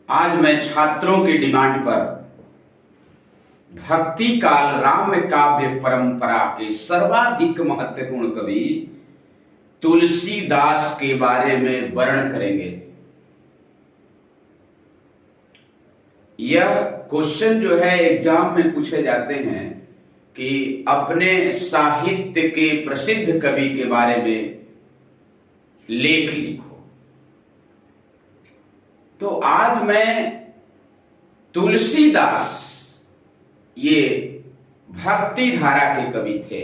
आज मैं छात्रों की डिमांड पर भक्ति काल राम काव्य परंपरा के सर्वाधिक महत्वपूर्ण कवि तुलसीदास के बारे में वर्णन करेंगे। यह क्वेश्चन जो है एग्जाम में पूछे जाते हैं कि अपने साहित्य के प्रसिद्ध कवि के बारे में लेख लिखो। तो आज मैं तुलसीदास ये भक्ति धारा के कवि थे,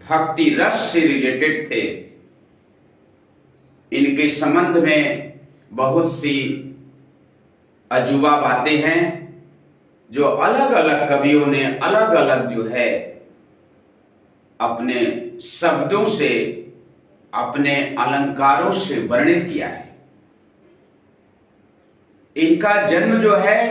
भक्ति रस से रिलेटेड थे। इनके संबंध में बहुत सी अजूबा बातें हैं जो अलग अलग कवियों ने अलग अलग जो है अपने शब्दों से, अपने अलंकारों से वर्णित किया है। इनका जन्म जो है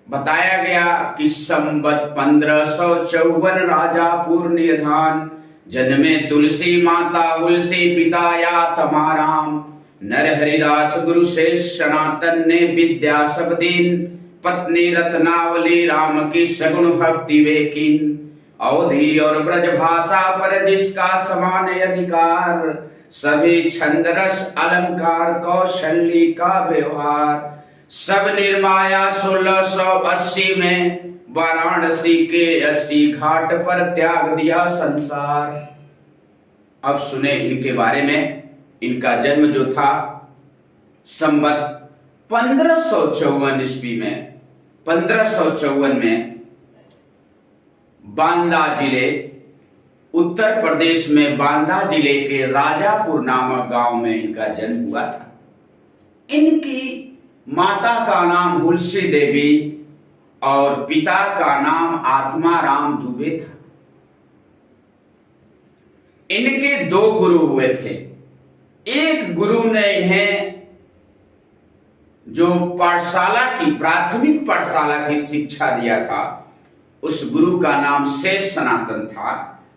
बताया गया कि संवत 1554 राजापुर निधान, जन्मे तुलसी माता हुलसी पिता या तमाराम, नर हरिदास गुरु शेष सनातन ने विद्या सब दिन, पत्नी रत्नावली राम की सगुण भक्ति वेकिन, अवधि और ब्रज भाषा पर जिसका समान अधिकार, सभी छंद रस अलंकार कौशल्य का व्यवहार, सब निर्माया 1680 में वाराणसी के 80 घाट पर त्याग दिया संसार। अब सुने इनके बारे में। इनका जन्म जो था संवत 1554 ईस्वी में, 1554 में बांदा जिले, उत्तर प्रदेश में बांदा जिले के राजापुर नामक गांव में इनका जन्म हुआ था। इनकी माता का नाम हुलसी देवी और पिता का नाम आत्माराम दुबे था। इनके दो गुरु हुए थे। एक गुरु ने इन्हें जो पाठशाला की, प्राथमिक पाठशाला की शिक्षा दिया था, उस गुरु का नाम शेष सनातन था।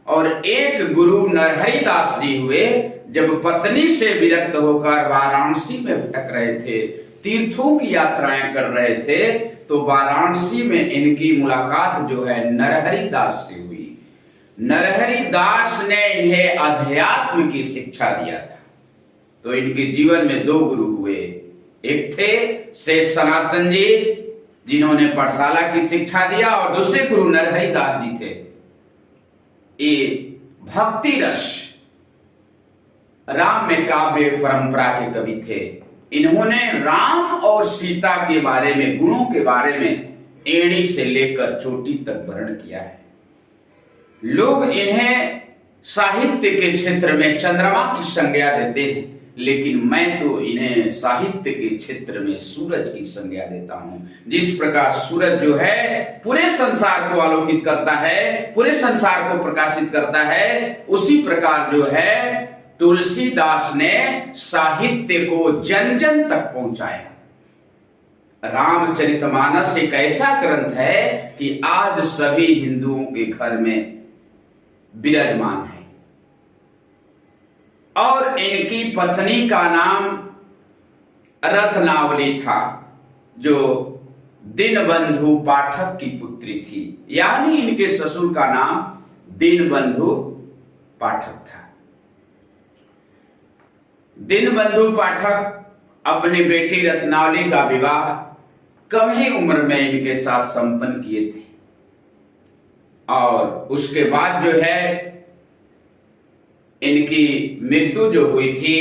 और एक गुरु नरहरिदास जी हुए। जब पत्नी से विरक्त होकर वाराणसी में भटक रहे थे, तीर्थों की यात्राएं कर रहे थे, तो वाराणसी में इनकी मुलाकात जो है नरहरिदास से हुई। नरहरिदास ने इन्हें अध्यात्म की शिक्षा दिया था। तो इनके जीवन में दो गुरु हुए। एक थे शेष सनातन जी जिन्होंने पाठशाला की शिक्षा दिया, और दूसरे गुरु नरहरिदास जी थे। ये भक्ति रस राम में काव्य परंपरा के कवि थे। इन्होंने राम और सीता के बारे में, गुणों के बारे में एड़ी से लेकर चोटी तक वर्णन किया है। लोग इन्हें साहित्य के क्षेत्र में चंद्रमा की संज्ञा देते हैं, लेकिन मैं तो इन्हें साहित्य के क्षेत्र में सूरज की संज्ञा देता हूं। जिस प्रकार सूरज जो है पूरे संसार को आलोकित करता है, पूरे संसार को प्रकाशित करता है, उसी प्रकार जो है तुलसीदास ने साहित्य को जन जन तक पहुंचाया। रामचरितमानस एक ऐसा ग्रंथ है कि आज सभी हिंदुओं के घर में विराजमान है। और इनकी पत्नी का नाम रत्नावली था, जो दीनबंधु पाठक की पुत्री थी। यानी इनके ससुर का नाम दीनबंधु पाठक था। दीनबंधु पाठक अपनी बेटी रत्नावली का विवाह कम ही उम्र में इनके साथ संपन्न किए थे। और उसके बाद जो है इनकी मृत्यु जो हुई थी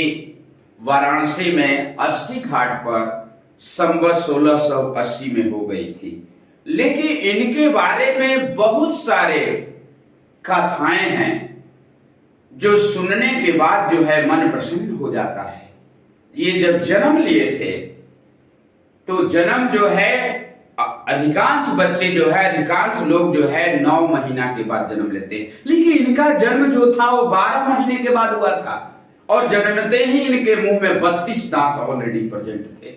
वाराणसी में 80 घाट पर संवत 1680 में हो गई थी। लेकिन इनके बारे में बहुत सारे कथाएं हैं जो सुनने के बाद जो है मन प्रसन्न हो जाता है। ये जब जन्म लिए थे तो जन्म जो है अधिकांश बच्चे जो है, अधिकांश लोग जो है 9 महीना के बाद जन्म लेते हैं, लेकिन इनका जन्म जो था वो 12 महीने के बाद हुआ था। और जन्मते ही इनके मुंह में 32 दांत ऑलरेडी प्रेजेंट थे।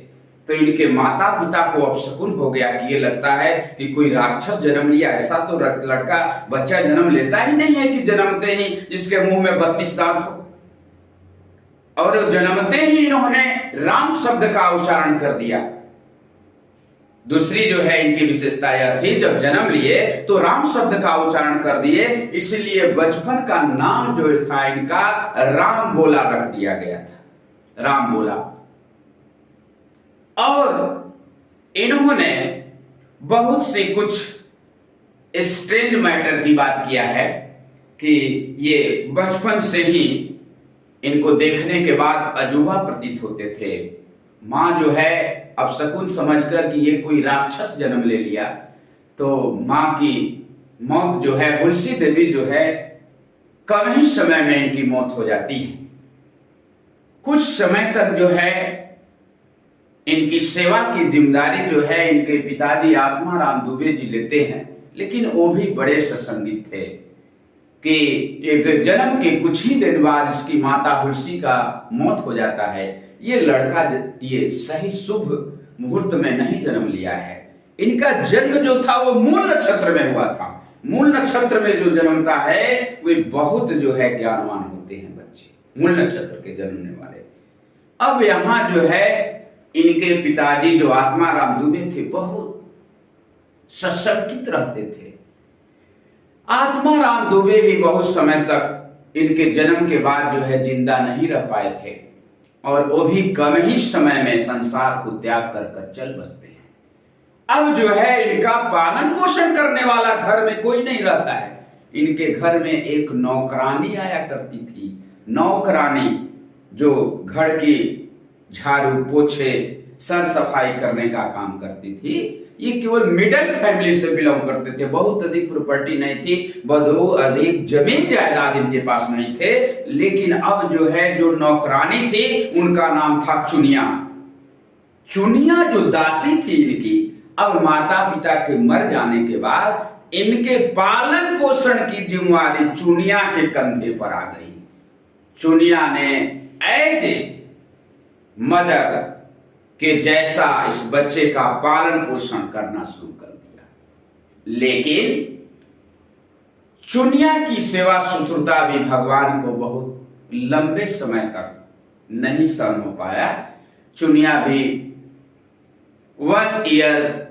तो इनके माता पिता को अपशकुन हो गया कि ये लगता है कि कोई राक्षस जन्म लिया। ऐसा तो लड़का बच्चा जन्म लेता ही नहीं है कि जन्मते ही जिसके मुंह में 32 दांत हो। और जन्मते ही इन्होंने राम शब्द का उच्चारण कर दिया। दूसरी जो है इनकी विशेषता यह थी, जब जन्म लिए तो राम शब्द का उच्चारण कर दिए, इसलिए बचपन का नाम जो था इनका राम बोला रख दिया गया था, राम बोला। और इन्होंने बहुत सी कुछ स्ट्रेंज मैटर की बात किया है कि ये बचपन से ही इनको देखने के बाद अजूबा प्रतीत होते थे। माँ जो है अब शकुन समझकर कि ये कोई राक्षस जन्म ले लिया, तो माँ की मौत जो है, हुलसी देवी जो है, कम ही समय में इनकी मौत हो जाती है। कुछ समय तक जो है इनकी सेवा की जिम्मेदारी जो है इनके पिताजी आत्माराम दुबे जी लेते हैं, लेकिन वो भी बड़े ससंगित थे कि एक जन्म के कुछ ही दिन बाद इसकी माता हुलसी का मौत हो जाता है। ये लड़का ये सही शुभ मुहूर्त में नहीं जन्म लिया है। इनका जन्म जो था वो मूल नक्षत्र में हुआ था। मूल नक्षत्र में जो जन्मता है वे बहुत जो है ज्ञानवान होते हैं बच्चे, मूल नक्षत्र के जन्मने वाले। अब यहाँ जो है इनके पिताजी जो आत्माराम दुबे थे बहुत सशंकित रहते थे। आत्माराम दुबे भी बहुत समय तक इनके जन्म के बाद जो है जिंदा नहीं रह पाए थे, और वो भी कम ही समय में संसार को त्याग कर चल बसते हैं। अब जो है इनका पालन पोषण करने वाला घर में कोई नहीं रहता है। इनके घर में एक नौकरानी आया करती थी। नौकरानी जो घर की झाड़ू पोछे सर सफाई करने का काम करती थी। ये केवल मिडिल फैमिली से बिलोंग करते थे, बहुत अधिक प्रॉपर्टी नहीं थी, बहुत अधिक जमीन जायदाद इनके पास नहीं थे। लेकिन अब जो है जो नौकरानी थी उनका नाम था चुनिया। चुनिया जो दासी थी इनकी, अब माता पिता के मर जाने के बाद इनके पालन पोषण की जिम्मेदारी चुनिया के कंधे पर आ गई। चुनिया ने एज ए मदर के जैसा इस बच्चे का पालन पोषण करना शुरू कर दिया। लेकिन चुनिया की सेवा शुश्रूषा भी भगवान को बहुत लंबे समय तक नहीं सहन हो पाया। चुनिया भी 1 ईयर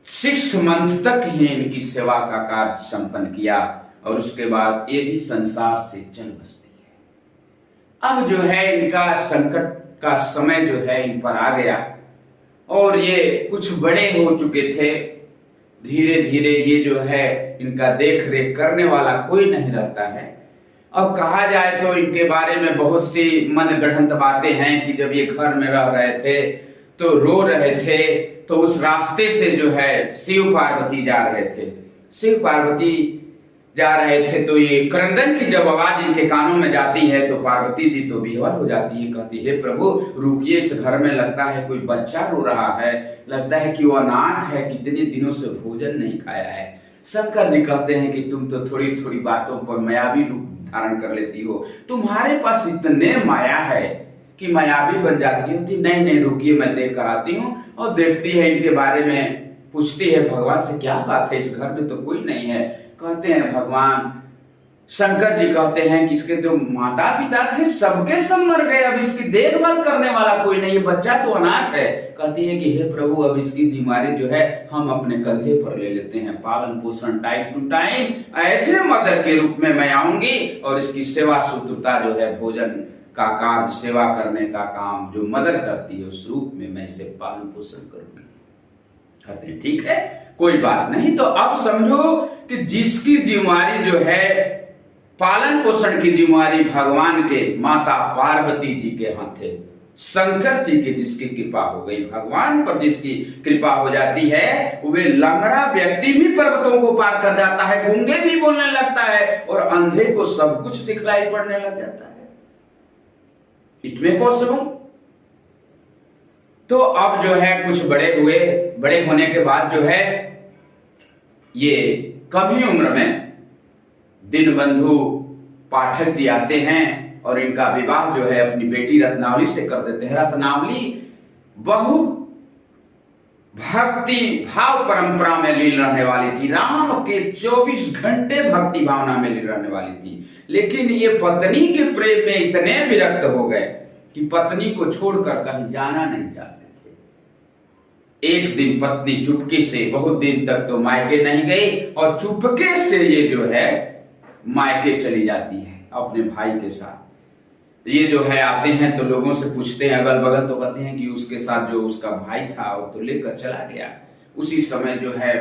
6 मंथ तक ही इनकी सेवा का कार्य संपन्न किया, और उसके बाद ये भी संसार से चल बसती है। अब जो है इनका संकट का समय जो है इन पर आ गया, और ये कुछ बड़े हो चुके थे। धीरे धीरे ये जो है इनका देख रेख करने वाला कोई नहीं रहता है। अब कहा जाए तो इनके बारे में बहुत सी मनगढ़ंत बातें हैं कि जब ये घर में रह रहे थे तो रो रहे थे, तो उस रास्ते से जो है शिव पार्वती जा रहे थे। शिव पार्वती जा रहे थे तो ये क्रंदन की जब आवाज इनके कानों में जाती है तो पार्वती जी तो विह्वल हो जाती है, कहती है प्रभु रुकिए, इस घर में लगता है कोई बच्चा रो रहा है, लगता है कि वो अनाथ है, कितने दिनों से भोजन नहीं खाया है। शंकर जी कहते हैं कि तुम तो थोड़ी थोड़ी बातों पर मायावी रूप धारण कर लेती हो, तुम्हारे पास इतने माया है कि मायावी बन जाती हो। नहीं नहीं रुकिए, मैं देख कर आती हूँ। और देखती है इनके बारे में, पूछती है भगवान से क्या बात है, इस घर में तो कोई नहीं है। कहते हैं भगवान शंकर जी कहते हैं कि इसके जो माता पिता थे सबके सब मर गए, अब इसकी देखभाल करने वाला कोई नहीं है, बच्चा तो अनाथ है। कहती है कि हे प्रभु अब इसकी जिम्मेदारी जो है हम अपने कंधे पर ले लेते हैं, पालन पोषण टाइम टू टाइम ऐसे मदर के रूप में मैं आऊंगी, और इसकी सेवा शुश्रूषा जो है भोजन का कार्य सेवा करने का काम जो मदर करती है उस रूप में मैं इसे पालन पोषण करूंगी। कहते हैं ठीक है कोई बात नहीं। तो अब समझो कि जिसकी जिम्मेदारी जो है पालन पोषण की जिम्मेदारी भगवान के माता पार्वती जी के हाथ है, शंकर जी की जिसकी कृपा हो गई, भगवान पर जिसकी कृपा हो जाती है, वे लंगड़ा व्यक्ति भी पर्वतों को पार कर जाता है, गूंगे भी बोलने लगता है, और अंधे को सब कुछ दिखलाई पड़ने लग जाता है। It may possible. तो अब जो है कुछ बड़े हुए, बड़े होने के बाद जो है ये कम ही उम्र में दीनबंधु पाठक जी आते हैं और इनका विवाह जो है अपनी बेटी रत्नावली से कर देते हैं। रत्नावली बहुत भक्ति भाव परंपरा में लीन रहने वाली थी, राम के 24 घंटे भक्ति भावना में लीन रहने वाली थी। लेकिन ये पत्नी के प्रेम में इतने विरक्त हो गए कि पत्नी को छोड़कर कहीं जाना नहीं चाहते थे। एक दिन पत्नी चुपके से, बहुत दिन तक तो मायके नहीं गई, और चुपके से ये जो है मायके चली जाती है अपने भाई के साथ। ये जो है आते हैं तो लोगों से पूछते हैं अगल बगल, तो कहते हैं कि उसके साथ जो उसका भाई था वो तो लेकर चला गया। उसी समय जो है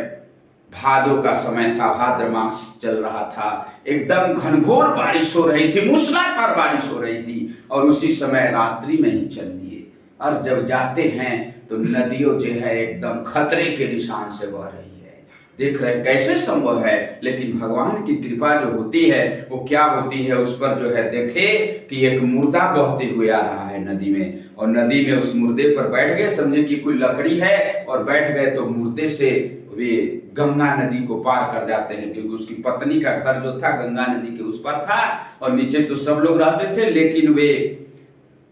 भादों का समय था, भाद्र मास चल रहा था, एकदम घनघोर बारिश हो रही थी, मूसलाधार बारिश हो रही थी, और उसी समय रात्रि में ही चल दिए। और जब जाते हैं तो नदियों जो है एकदम खतरे के निशान से बह रही है। देख रहे कैसे संभव है, लेकिन भगवान की कृपा जो होती है वो क्या होती है, उस पर जो है देखे कि एक मुर्दा बहते हुए आ रहा है नदी में, और नदी में उस मुर्दे पर बैठ गए, समझे कि कोई लकड़ी है, और बैठ गए तो मुर्दे से वे गंगा नदी को पार कर जाते हैं, क्योंकि उसकी पत्नी का घर जो था गंगा नदी के उस पर था, और नीचे तो सब लोग रहते थे, लेकिन वे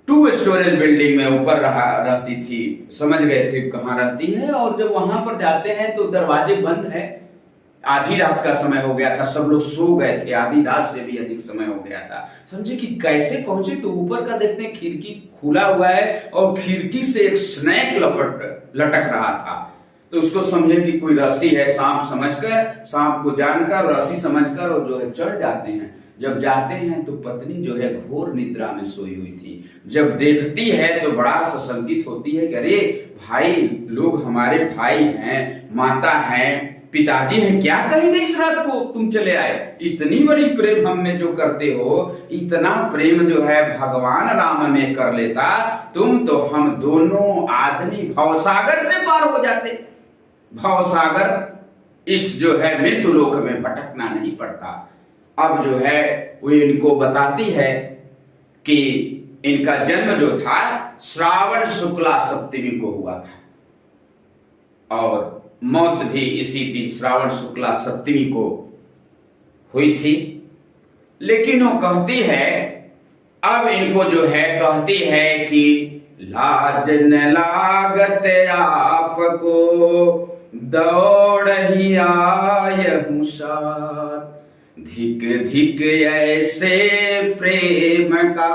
2 स्टोरेज बिल्डिंग में ऊपर रहती थी, समझ गए थे कहाँ रहती है। और जब वहां पर जाते हैं तो दरवाजे बंद है, आधी रात का समय हो गया था, सब लोग सो गए थे, आधी रात से भी अधिक समय हो गया था। समझे कि कैसे पहुंचे, तो ऊपर का देखते हैं खिड़की खुला हुआ है, और खिड़की से एक स्नेक लटक रहा था। तो उसको समझे कि कोई रस्सी है, सांप समझकर, सांप को जानकर रस्सी समझकर और जो है चढ़ जाते हैं। जब जाते हैं तो पत्नी जो है घोर निद्रा में सोई हुई थी। जब देखती है तो बड़ा सशंकित होती है कि अरे भाई, लोग हमारे भाई हैं, माता हैं, पिताजी हैं, क्या कहेंगे इस रात को तुम चले आए, इतनी बड़ी प्रेम हम में जो करते हो, इतना प्रेम जो है भगवान राम में कर लेता तुम, तो हम दोनों आदमी भवसागर से पार हो जाते। भवसागर इस जो है मृत्यु लोक में भटकना नहीं पड़ता। अब जो है वो इनको बताती है कि इनका जन्म जो था श्रावण शुक्ला सप्तमी को हुआ था, और मौत भी इसी दिन श्रावण शुक्ला सप्तमी को हुई थी। लेकिन वो कहती है, अब इनको जो है कहती है कि लाज न लागत आपको, दौड़ ही आयहूं साथ, धिक धिक ऐसे प्रेम का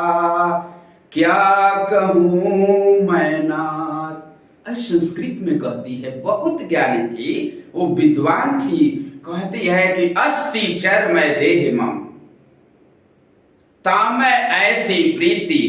क्या कहूं मैं नाथ। संस्कृत में कहती है, बहुत ज्ञानी थी वो, विद्वान थी। कहती है कि अस्ति चर मैं देह मम, तामै ऐसी प्रीति,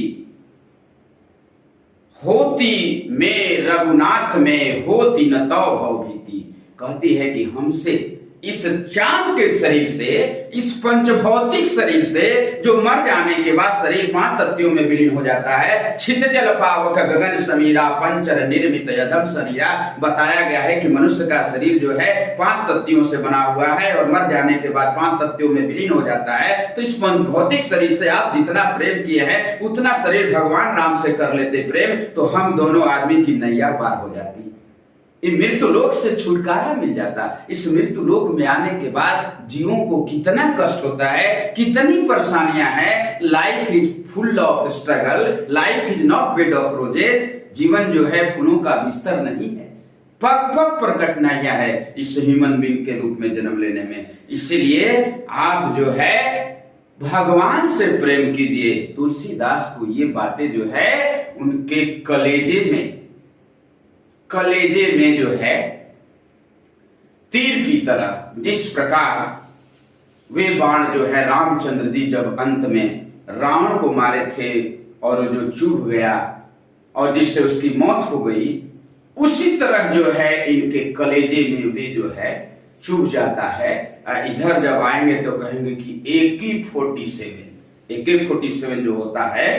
होती में रघुनाथ में, होती न तौ भव भीति। कहती है कि हमसे इस चांद के शरीर से, इस पंचभौतिक शरीर से जो मर जाने के बाद शरीर 5 तत्वों में विलीन हो जाता है, छित जल पावक गगन समीरा, पंचर निर्मित यदम शरीरा। बताया गया है कि मनुष्य का शरीर जो है 5 तत्वों से बना हुआ है, और मर जाने के बाद 5 तत्वों में विलीन हो जाता है। तो इस पंचभौतिक शरीर से आप जितना प्रेम किए हैं, उतना शरीर भगवान राम से कर लेते प्रेम, तो हम दोनों आदमी की नैया पार हो जाती, इस मृत्यु लोक से छुटकारा मिल जाता। इस मृत्यु लोक में आने के बाद जीवों को कितना कष्ट होता है, कितनी परेशानियां हैं। Life is full of struggle, life is not bed of roses. जीवन जो है फूलों का बिस्तर नहीं है, पग पग पर कठिनाइयां है इस ह्यूमन बीइंग के रूप में जन्म लेने में। इसीलिए आप जो है भगवान से प्रेम कीजिए। तुलसीदास को ये बातें जो है उनके कलेजे में जो है तीर की तरह, जिस प्रकार वे बाण जो है रामचंद्र जी जब अंत में रावण को मारे थे और जो चुभ गया और जिससे उसकी मौत हो गई, उसी तरह जो है इनके कलेजे में वे जो है चुभ जाता है। इधर जब आएंगे तो कहेंगे कि AK-47 जो होता है,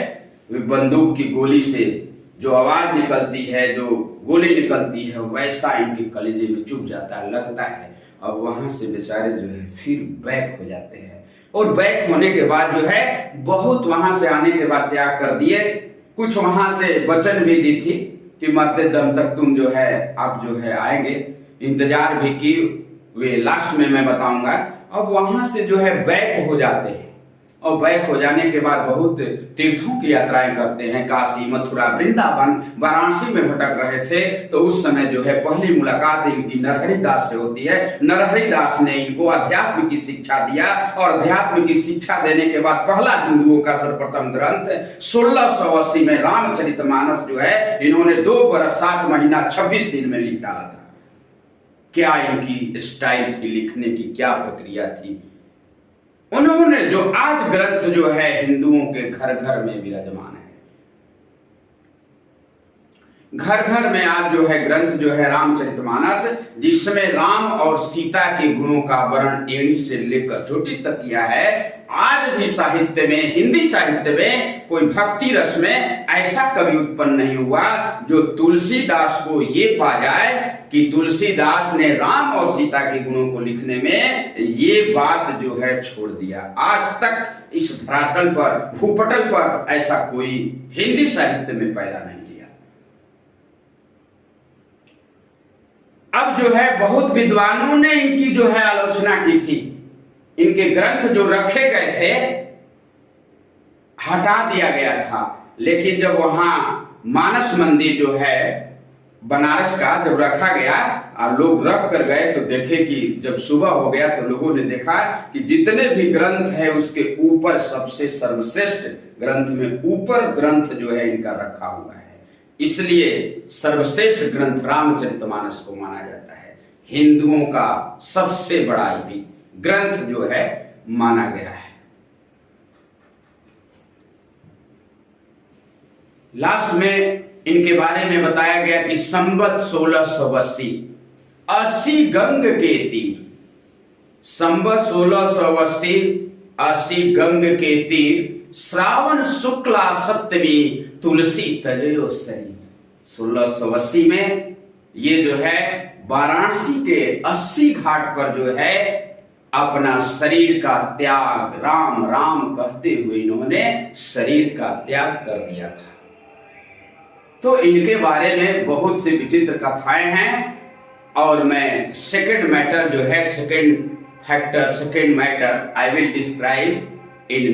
वे बंदूक की गोली से जो आवाज निकलती है, जो गोली निकलती है, वैसा इनके कलेजे में चुभ जाता है, लगता है। अब वहां से बेचारे जो है फिर बैक हो जाते हैं, और बैक होने के बाद जो है बहुत वहां से आने के बाद त्याग कर दिए। कुछ वहां से वचन भी दी थी कि मरते दम तक तुम जो है आप जो है आएंगे, इंतजार भी की, वे लास्ट में मैं बताऊंगा। अब वहां से जो है बैक हो जाते हैं, और बैक हो जाने के बाद बहुत तीर्थों की यात्राएं करते हैं। काशी, मथुरा, वृंदावन, वाराणसी में भटक रहे थे तो उस समय जो है पहली मुलाकात इनकी नरहरि दास से होती है। नरहरि दास ने इनको अध्यात्म की शिक्षा दिया और अध्यात्म की शिक्षा देने के बाद पहला हिंदुओं का सर्वप्रथम ग्रंथ 1680 में रामचरितमानस जो है इन्होंने 2 वर्ष 7 महीना 26 दिन में लिख डाला था। क्या इनकी स्टाइल थी लिखने की, क्या प्रक्रिया थी। उन्होंने जो आज ग्रंथ जो है हिंदुओं के घर घर में विराजमान है, घर घर में आज जो है ग्रंथ जो है रामचरितमानस, जिसमें राम और सीता के गुणों का वर्णन एड़ी से लेकर चोटी तक किया है। आज भी साहित्य में, हिंदी साहित्य में कोई भक्ति रस में ऐसा कवि उत्पन्न नहीं हुआ जो तुलसीदास को ये पा जाए कि तुलसीदास ने राम और सीता के गुणों को लिखने में ये बात जो है छोड़ दिया। आज तक इस धरातल पर, भूपटल पर ऐसा कोई हिंदी साहित्य में पैदा नहीं लिया। अब जो है बहुत विद्वानों ने इनकी जो है आलोचना की थी। इनके ग्रंथ जो रखे गए थे हटा दिया गया था, लेकिन जब वहां मानस मंदिर जो है बनारस का जब रखा गया और लोग रख कर गए तो देखे कि जब सुबह हो गया तो लोगों ने देखा कि जितने भी ग्रंथ है उसके ऊपर सबसे सर्वश्रेष्ठ ग्रंथ में ऊपर ग्रंथ जो है इनका रखा हुआ है। इसलिए सर्वश्रेष्ठ ग्रंथ रामचरितमानस को माना जाता है। हिंदुओं का सबसे बड़ा ग्रंथ जो है माना गया है। लास्ट में इनके बारे में बताया गया कि संवत 1680 80 गंग के तीर, संवत 1680 80 गंग के तीर, श्रावण शुक्ला सप्तमी तुलसी तजयो सरी। 1680 में ये जो है वाराणसी के 80 घाट पर जो है अपना शरीर का त्याग, राम राम कहते हुए इन्होंने शरीर का त्याग कर दिया था। तो इनके बारे में बहुत सी विचित्र कथाएं हैं और मैं सेकंड मैटर जो है, second factor, second matter I will describe in